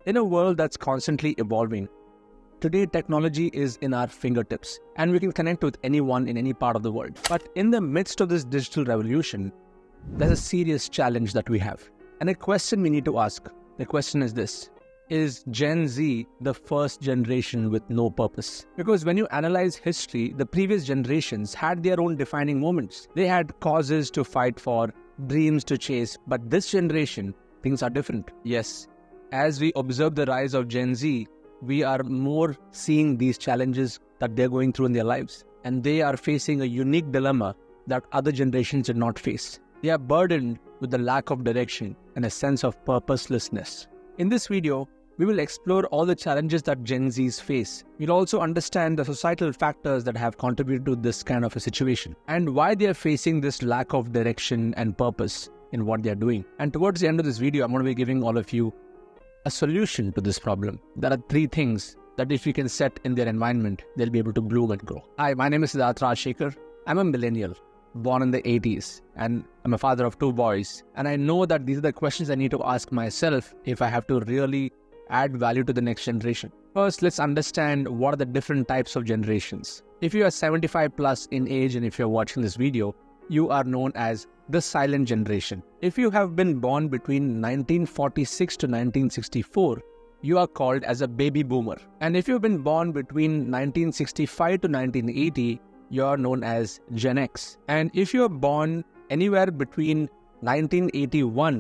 In a world that's constantly evolving, today technology is in our fingertips and we can connect with anyone in any part of the world. But in the midst of this digital revolution, there's a serious challenge that we have. And a question we need to ask, the question is this: is Gen Z the first generation with no purpose? Because when you analyze history, the previous generations had their own defining moments. They had causes to fight for, dreams to chase, but this generation, things are different. Yes, as we observe the rise of Gen Z, we are more seeing these challenges that they're going through in their lives. And they are facing a unique dilemma that other generations did not face. They are burdened with the lack of direction and a sense of purposelessness. In this video, we will explore all the challenges that Gen Zs face. We'll also understand the societal factors that have contributed to this kind of a situation and why they are facing this lack of direction and purpose in what they are doing. And towards the end of this video, I'm going to be giving all of you a solution to this problem. There are 3 things that if you can set in their environment, they'll be able to bloom and grow. Hi, my name is Siddharth Rajsekar. I'm a millennial, born in the 80s, and I'm a father of 2 boys. And I know that these are the questions I need to ask myself if I have to really add value to the next generation. First, let's understand what are the different types of generations. If you are 75 plus in age and if you're watching this video, you are known as the silent generation. If you have been born between 1946 to 1964, you are called as a baby boomer. And if you've been born between 1965 to 1980, you are known as Gen X. And if you are born anywhere between 1981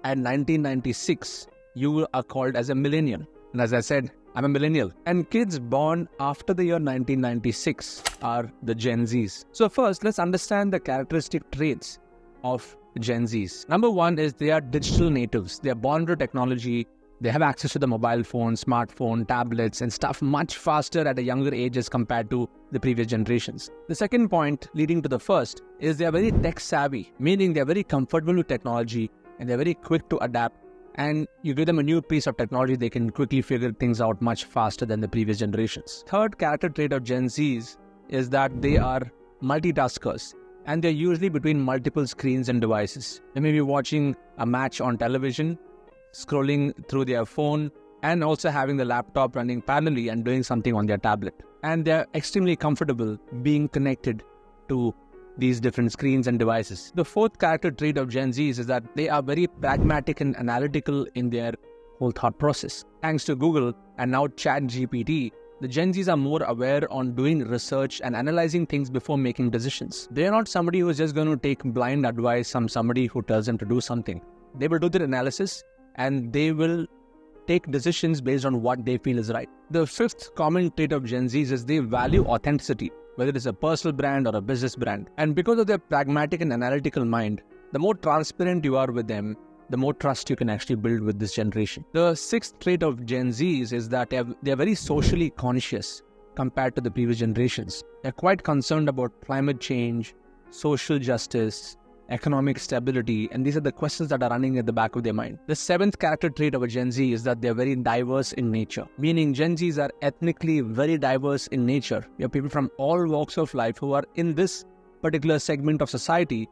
and 1996, you are called as a millennial. And as I said, I'm a millennial. And kids born after the year 1996 are the Gen Zs. So first, let's understand the characteristic traits of Gen Zs. Number 1 is they are digital natives. They are born to technology. They have access to the mobile phone, smartphone, tablets, and stuff much faster at a younger age as compared to the previous generations. The second point leading to the first is they are very tech savvy, meaning they are very comfortable with technology and they are very quick to adapt. And you give them a new piece of technology, they can quickly figure things out much faster than the previous generations. Third character trait of Gen Zs is that they are multitaskers. And they're usually between multiple screens and devices. They may be watching a match on television, scrolling through their phone, and also having the laptop running parallelly and doing something on their tablet. And they're extremely comfortable being connected to these different screens and devices. The fourth character trait of Gen Zs is that they are very pragmatic and analytical in their whole thought process. Thanks to Google and now ChatGPT, the Gen Zs are more aware on doing research and analyzing things before making decisions. They're not somebody who's just going to take blind advice from somebody who tells them to do something. They will do their analysis and they will take decisions based on what they feel is right. The fifth common trait of Gen Zs is they value authenticity, whether it is a personal brand or a business brand. And because of their pragmatic and analytical mind, the more transparent you are with them, the more trust you can actually build with this generation. The sixth trait of Gen Zs is that they are very socially conscious compared to the previous generations. They're quite concerned about climate change, social justice, economic stability, and these are the questions that are running at the back of their mind. The seventh character trait of a Gen Z is that they're very diverse in nature, meaning Gen Zs are ethnically very diverse in nature. You have people from all walks of life who are in this particular segment of society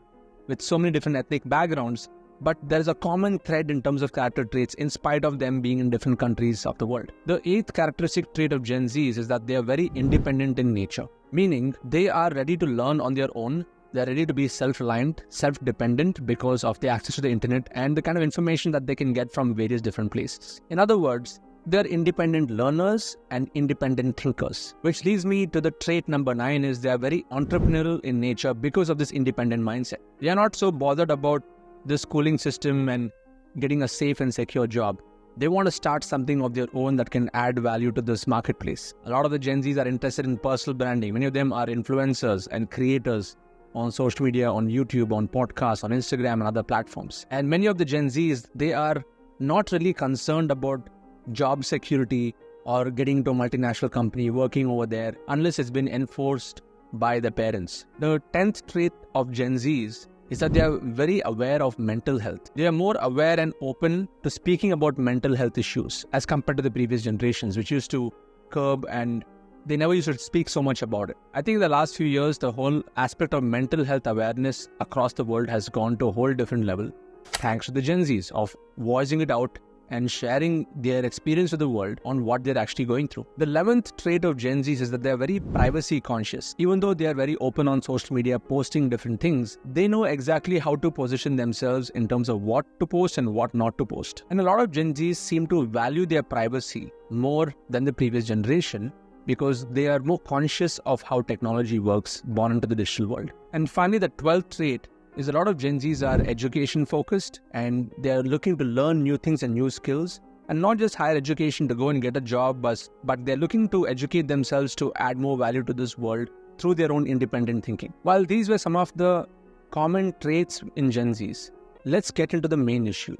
with so many different ethnic backgrounds, but there is a common thread in terms of character traits in spite of them being in different countries of the world. The eighth characteristic trait of Gen Zs is that they are very independent in nature, meaning they are ready to learn on their own. They're ready to be self-reliant, self-dependent because of the access to the internet and the kind of information that they can get from various different places. In other words, they're independent learners and independent thinkers. Which leads me to the trait number 9 is they are very entrepreneurial in nature because of this independent mindset. They are not so bothered about the schooling system and getting a safe and secure job. They want to start something of their own that can add value to this marketplace. A lot of the Gen Zs are interested in personal branding. Many of them are influencers and creators on social media, on YouTube, on podcasts, on Instagram and other platforms. And many of the Gen Zs, they are not really concerned about job security or getting into a multinational company, working over there, unless it's been enforced by the parents. The 10th trait of Gen Zs is that they are very aware of mental health. They are more aware and open to speaking about mental health issues as compared to the previous generations, which used to curb and they never used to speak so much about it. I think in the last few years, the whole aspect of mental health awareness across the world has gone to a whole different level, thanks to the Gen Zs of voicing it out and sharing their experience with the world on what they're actually going through. The 11th trait of Gen Zs is that they're very privacy conscious. Even though they are very open on social media, posting different things, they know exactly how to position themselves in terms of what to post and what not to post. And a lot of Gen Zs seem to value their privacy more than the previous generation, because they are more conscious of how technology works born into the digital world. And finally, the 12th trait is a lot of Gen Zs are education focused, and they are looking to learn new things and new skills, and not just higher education to go and get a job, but they're looking to educate themselves to add more value to this world through their own independent thinking. While these were some of the common traits in Gen Zs, let's get into the main issue.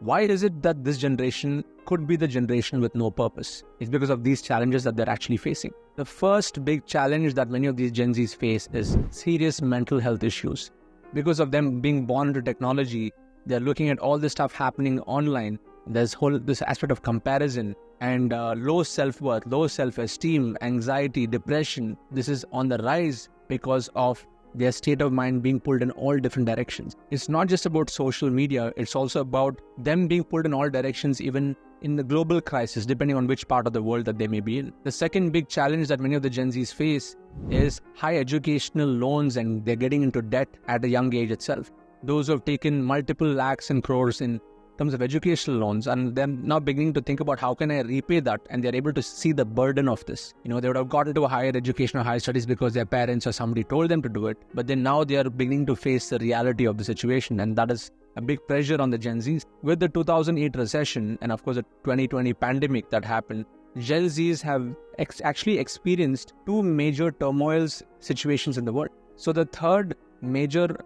Why is it that this generation could be the generation with no purpose? It's because of these challenges that they're actually facing. The first big challenge that many of these Gen Zs face is serious mental health issues. Because of them being born into technology, they're looking at all this stuff happening online. There's this aspect of comparison and low self-worth, low self-esteem, anxiety, depression. This is on the rise because of their state of mind being pulled in all different directions. It's not just about social media, it's also about them being pulled in all directions, even in the global crisis, depending on which part of the world that they may be in. The second big challenge that many of the Gen Zs face is high educational loans, and they're getting into debt at a young age itself. Those who have taken multiple lakhs and crores in terms of educational loans, and they're now beginning to think about how can I repay that, and they're able to see the burden of this. They would have gotten to a higher education or higher studies because their parents or somebody told them to do it, but then now they are beginning to face the reality of the situation, and that is a big pressure on the Gen Zs. With the 2008 recession and of course the 2020 pandemic that happened, Gen Zs have actually experienced two major turmoils situations in the world. So the third major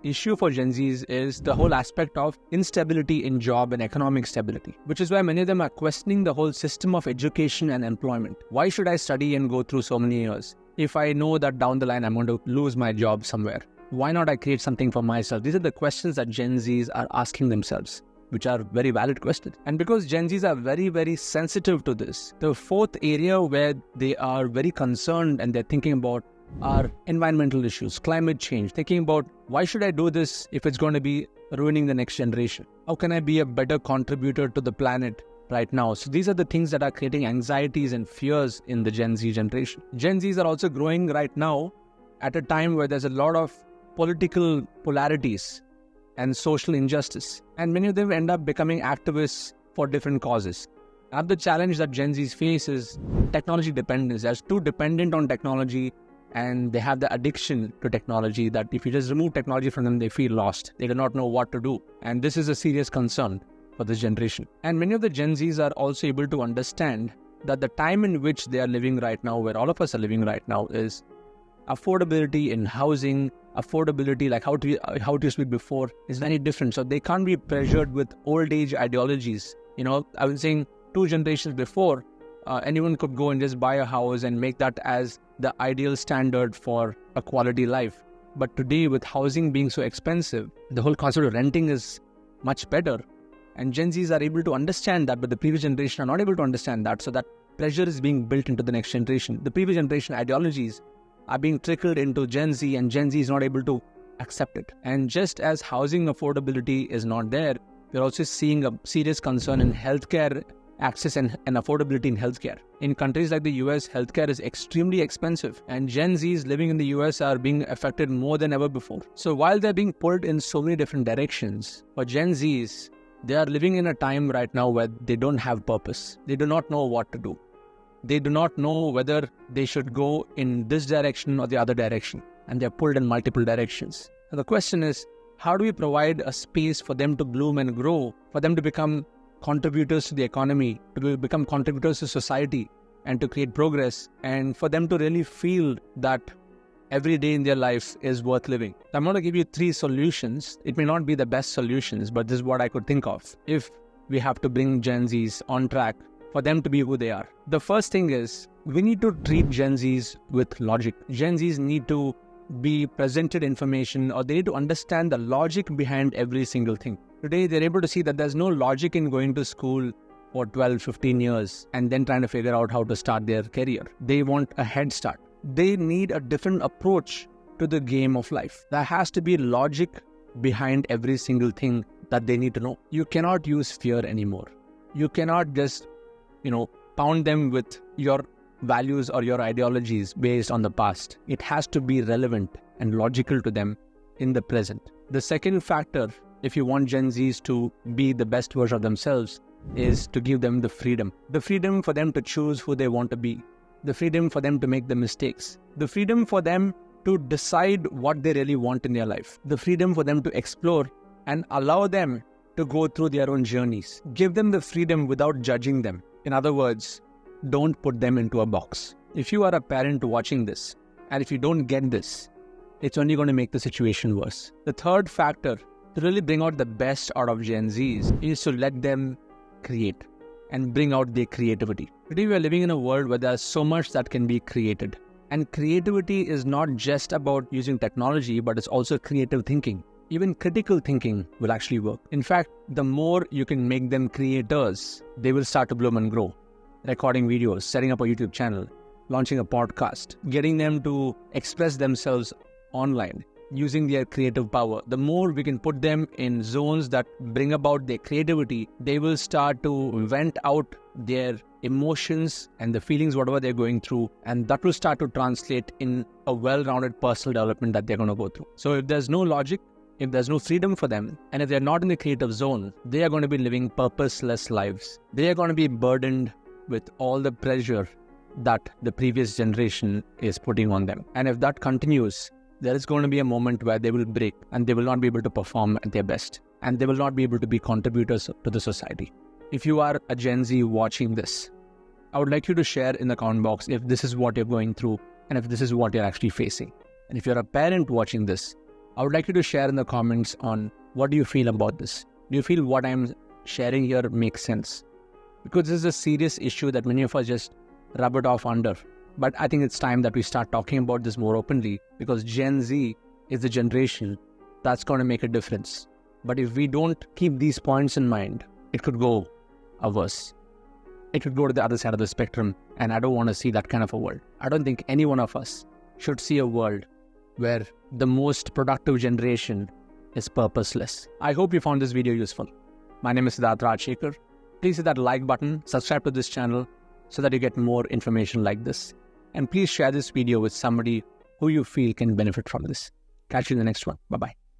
issue for Gen Zs is the whole aspect of instability in job and economic stability, which is why many of them are questioning the whole system of education and employment. Why should I study and go through so many years if I know that down the line I'm going to lose my job somewhere? Why not I create something for myself? These are the questions that Gen Zs are asking themselves, which are very valid questions. And because Gen Zs are very, very sensitive to this, the fourth area where they are very concerned and they're thinking about are environmental issues, climate change, thinking about why should I do this if it's going to be ruining the next generation? How can I be a better contributor to the planet right now? So these are the things that are creating anxieties and fears in the Gen Z generation. Gen Zs are also growing right now at a time where there's a lot of political polarities and social injustice, and many of them end up becoming activists for different causes. Another challenge that Gen Zs face is technology dependence. They're too dependent on technology, and they have the addiction to technology that if you just remove technology from them, they feel lost. They do not know what to do. And this is a serious concern for this generation. And many of the Gen Zs are also able to understand that the time in which they are living right now, where all of us are living right now, is affordability in housing, affordability, like how to speak before, is very different. So they can't be pressured with old age ideologies. I was saying 2 generations before, anyone could go and just buy a house and make that as the ideal standard for a quality life. But today, with housing being so expensive, the whole concept of renting is much better. And Gen Zs are able to understand that, but the previous generation are not able to understand that. So that pressure is being built into the next generation. The previous generation ideologies are being trickled into Gen Z, and Gen Z is not able to accept it. And just as housing affordability is not there, we're also seeing a serious concern in healthcare access and affordability in healthcare. In countries like the US, healthcare is extremely expensive, and Gen Zs living in the US are being affected more than ever before. So while they're being pulled in so many different directions, for Gen Zs, they are living in a time right now where they don't have purpose. They do not know what to do. They do not know whether they should go in this direction or the other direction, and they're pulled in multiple directions. And the question is, how do we provide a space for them to bloom and grow, for them to become contributors to the economy, to become contributors to society, and to create progress, and for them to really feel that every day in their life is worth living? I'm going to give you 3 solutions. It may not be the best solutions, but this is what I could think of if we have to bring Gen Zs on track for them to be who they are. The first thing is, we need to treat Gen Zs with logic. Gen Zs need to be presented information, or they need to understand the logic behind every single thing. Today, they're able to see that there's no logic in going to school for 12, 15 years and then trying to figure out how to start their career. They want a head start. They need a different approach to the game of life. There has to be logic behind every single thing that they need to know. You cannot use fear anymore. You cannot just, pound them with your values or your ideologies based on the past. It has to be relevant and logical to them in the present. The second factor, if you want Gen Zs to be the best version of themselves, is to give them the freedom. The freedom for them to choose who they want to be. The freedom for them to make the mistakes. The freedom for them to decide what they really want in their life. The freedom for them to explore and allow them to go through their own journeys. Give them the freedom without judging them. In other words, don't put them into a box. If you are a parent watching this, and if you don't get this, it's only going to make the situation worse. The third factor to really bring out the best out of Gen Zs is to let them create and bring out their creativity. Today we are living in a world where there's so much that can be created. And creativity is not just about using technology, but it's also creative thinking. Even critical thinking will actually work. In fact, the more you can make them creators, they will start to bloom and grow. Recording videos, setting up a YouTube channel, launching a podcast, getting them to express themselves online, using their creative power. The more we can put them in zones that bring about their creativity, they will start to vent out their emotions and the feelings, whatever they're going through, and that will start to translate in a well-rounded personal development that they're going to go through. So if there's no logic, if there's no freedom for them, and if they're not in the creative zone, they are going to be living purposeless lives. They are going to be burdened with all the pressure that the previous generation is putting on them. And if that continues, there is going to be a moment where they will break and they will not be able to perform at their best. And they will not be able to be contributors to the society. If you are a Gen Z watching this, I would like you to share in the comment box if this is what you're going through and if this is what you're actually facing. And if you're a parent watching this, I would like you to share in the comments on what do you feel about this. Do you feel what I'm sharing here makes sense? Because this is a serious issue that many of us just rub it off under. But I think it's time that we start talking about this more openly, because Gen Z is the generation that's going to make a difference. But if we don't keep these points in mind, it could go worse. It could go to the other side of the spectrum, and I don't want to see that kind of a world. I don't think any one of us should see a world where the most productive generation is purposeless. I hope you found this video useful. My name is Siddharth Rajsekar. Please hit that like button, subscribe to this channel so that you get more information like this. And please share this video with somebody who you feel can benefit from this. Catch you in the next one. Bye-bye.